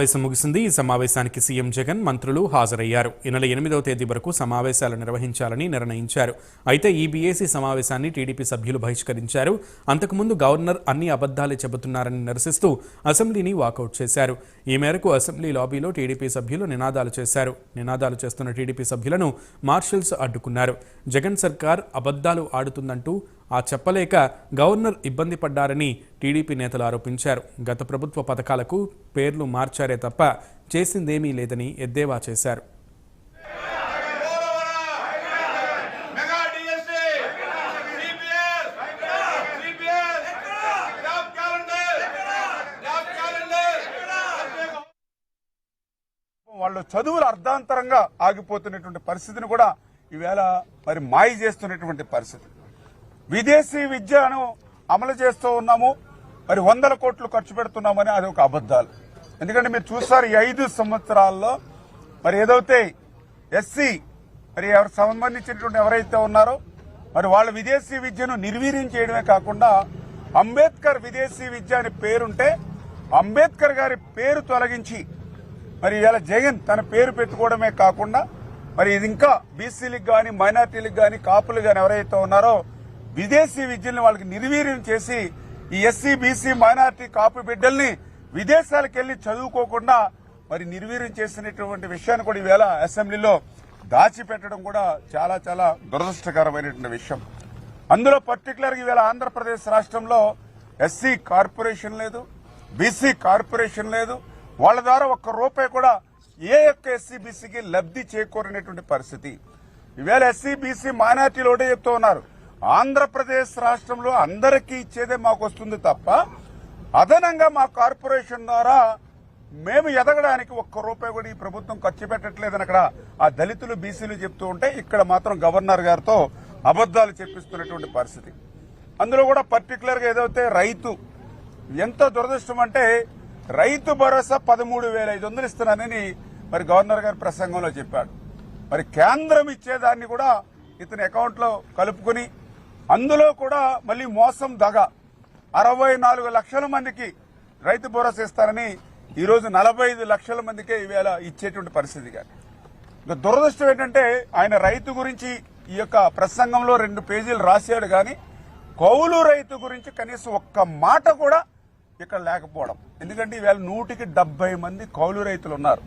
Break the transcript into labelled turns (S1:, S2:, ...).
S1: సమావేశం ముగిసింది. ఈ సమావేశానికి సీఎం జగన్, మంత్రులు హాజరయ్యారు. ఈ నెల 8వ తేదీ వరకు సమావేశాలు నిర్వహించాలని నిర్ణయించారు. అయితే ఈ బీఏసీ సమావేశాన్ని టీడీపీ సభ్యులు బహిష్కరించారు. అంతకుముందు గవర్నర్ అన్ని అబద్ధాలే చెబుతున్నారని నిరసిస్తూ అసెంబ్లీని వాకౌట్ చేశారు. ఈ మేరకు అసెంబ్లీ లాబీలో టీడీపీ సభ్యులు నినాదాలు చేశారు. నినాదాలు చేస్తున్న టీడీపీ సభ్యులను మార్షల్స్ అడ్డుకున్నారు. జగన్ సర్కార్ అబద్ధాలు ఆడుతుందంటూ చెప్పలేక గవర్నర్ ఇబ్బంది పడ్డారని టీడీపీ నేతలు ఆరోపించారు. గత ప్రభుత్వ పథకాలకు పేర్లు మార్చారే తప్ప చేసిందేమీ లేదని ఎద్దేవా చేశారు.
S2: వాళ్ళు చదువులు అర్ధాంతరంగా ఆగిపోతున్నటువంటి పరిస్థితిని కూడా ఈవేళ మరి మాయ చేస్తున్నటువంటి పరిస్థితి. విదేశీ విద్యను అమలు చేస్తూ ఉన్నాము, మరి 100 కోట్లు ఖర్చు పెడుతున్నామని అది ఒక అబద్ధాలు. ఎందుకంటే మీరు చూస్తారు ఈ 5 సంవత్సరాల్లో మరి ఏదైతే ఎస్సీ మరి ఎవరికి సంబంధించినటువంటి ఎవరైతే ఉన్నారో మరి వాళ్ళ విదేశీ విద్యను నిర్వీర్యం చేయడమే కాకుండా అంబేద్కర్ విదేశీ విద్య అని పేరుంటే అంబేద్కర్ గారి పేరు తొలగించి మరి ఇవాళ జగన్ తన పేరు పెట్టుకోవడమే కాకుండా మరి ఇది ఇంకా బీసీలకు కానీ మైనార్టీలకు కానీ కాపులు కానీ ఎవరైతే ఉన్నారో విదేశీ విద్యల్ని వాళ్ళకి నిర్వీర్యం చేసి ఈ ఎస్సీ బీసీ మైనార్టీ కాపు బిడ్డల్ని విదేశాలకు వెళ్లి చదువుకోకుండా మరి నిర్వీర్యం చేసినటువంటి విషయాన్ని కూడా ఈవేళ అసెంబ్లీలో దాచిపెట్టడం కూడా చాలా చాలా దురదృష్టకరమైనటువంటి విషయం. అందులో పర్టికులర్ గా ఈవేళ ఆంధ్రప్రదేశ్ రాష్ట్రంలో ఎస్సీ కార్పొరేషన్ లేదు, బీసీ కార్పొరేషన్ లేదు. వాళ్ళ ద్వారా ₹1 కూడా ఏ యొక్క ఎస్సీ బీసీకి లబ్ధి చేకూరినటువంటి పరిస్థితి. ఈవేళ ఎస్సీ బీసీ మైనార్టీలు ఒకటే చెప్తూ ఉన్నారు, ఆంధ్రప్రదేశ్ రాష్ట్రంలో అందరికీ ఇచ్చేదే మాకు వస్తుంది తప్ప అదనంగా మా కార్పొరేషన్ ద్వారా మేము ఎదగడానికి ₹1 కూడా ఈ ప్రభుత్వం ఖర్చు పెట్టట్లేదని అక్కడ ఆ దళితులు బీసీలు చెప్తూ ఉంటే ఇక్కడ మాత్రం గవర్నర్ గారితో అబద్దాలు చెప్పిస్తున్నటువంటి పరిస్థితి. అందులో కూడా పర్టికులర్ గా ఏదైతే రైతు ఎంత దురదృష్టం అంటే రైతు భరోసా 13,500 ఇస్తున్నానని మరి గవర్నర్ గారి ప్రసంగంలో చెప్పాడు. మరి కేంద్రం ఇచ్చేదాన్ని కూడా ఇతని అకౌంట్ లో కలుపుకుని అందులో కూడా మళ్ళీ మోసం దగ 64 లక్షల మందికి రైతు భరోసా ఇస్తారని ఈరోజు 45 లక్షల మందికే ఈవేళ ఇచ్చేటువంటి పరిస్థితి. కానీ ఇంకా దురదృష్టం ఏంటంటే ఆయన రైతు గురించి ఈ యొక్క ప్రసంగంలో 2 పేజీలు రాశాడు, కానీ కౌలు రైతు గురించి కనీసం ఒక్క మాట కూడా ఇక్కడ లేకపోవడం. ఎందుకంటే ఈవేళ 170 మంది కౌలు రైతులు ఉన్నారు.